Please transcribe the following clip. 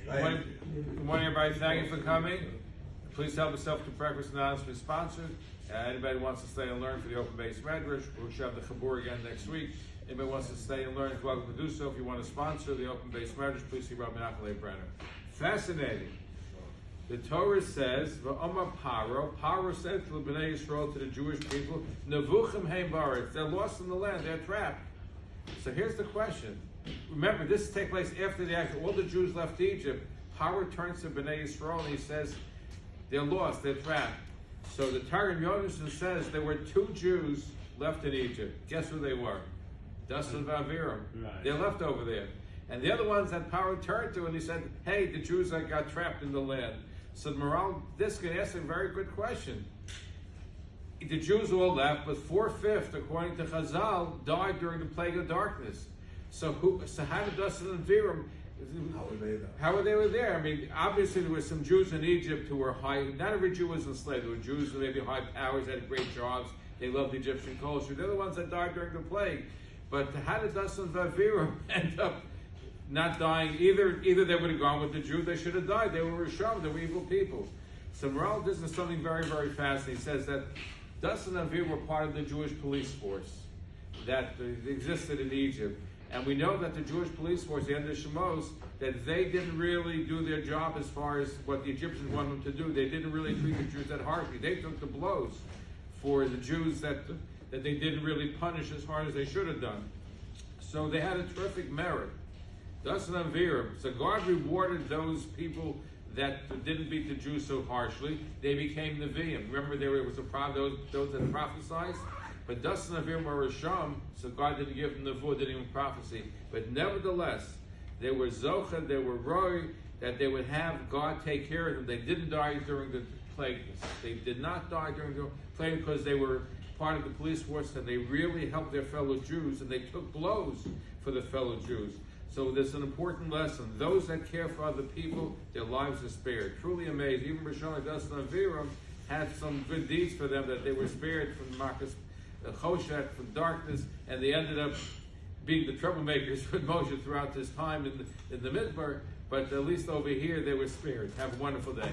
Good morning, everybody. Thank you for coming. Please help yourself to breakfast announcement sponsored. Anybody wants to stay and learn for the open-based medrash, we should have the chabur again next week. Anybody wants to stay and learn is welcome to do so. If you want to sponsor the open-based medrash, please see Rabbi Brenner. Fascinating. The Torah says, Pharaoh said to the Bnei Yisrael, to the Jewish people, Nevuchim heim ba'aretz. They're lost in the land. They're trapped. So here's the question. Remember, this takes place after the action. All the Jews left Egypt. Pharaoh turns to Bnei Yisrael and he says, they're lost, they're trapped. So the Targum Yonason says there were 2 Jews left in Egypt. Guess who they were? Das and Aviram. Right. They're left over there. And the other ones that Pharaoh turned to and he said, hey, the Jews that got trapped in the land. So the Maral Diskin asked a very good question. The Jews all left, but 4/5, according to Chazal, died during the plague of darkness. So how did Das and Aviram? How were they there? I mean, obviously there were some Jews in Egypt who were high. Not every Jew was enslaved. There were Jews who maybe high powers, had great jobs. They loved the Egyptian culture. They're the ones that died during the plague. But how did Das and Aviram end up not dying? Either they would have gone with the Jews, they should have died. They were Rishon, they were evil people. So Maral, this is something very, very fascinating. He says that Das and Aviram were part of the Jewish police force that existed in Egypt. And we know that the Jewish police force, the end of Shemos, that they didn't really do their job as far as what the Egyptians wanted them to do. They didn't really treat the Jews that harshly. They took the blows for the Jews that they didn't really punish as hard as they should have done. So they had a terrific merit. Das and Aviram. So God rewarded those people that didn't beat the Jews so harshly. They became Nevi'im. Remember, there was a problem, those that prophesied. But Das and Aviram were Rishon, so God didn't give them the Nevuah, didn't even prophecy. But nevertheless, they were Zocha, they were Roy, that they would have God take care of them. They didn't die during the plague. They did not die during the plague because they were part of the police force and they really helped their fellow Jews and they took blows for the fellow Jews. So there's an important lesson. Those that care for other people, their lives are spared. Truly amazing. Even Rishon, Das and Aviram had some good deeds for them that they were spared from Marcus Choshet, from darkness, and they ended up being the troublemakers with Moshe throughout this time in the Midbar, but at least over here they were spared. Have a wonderful day.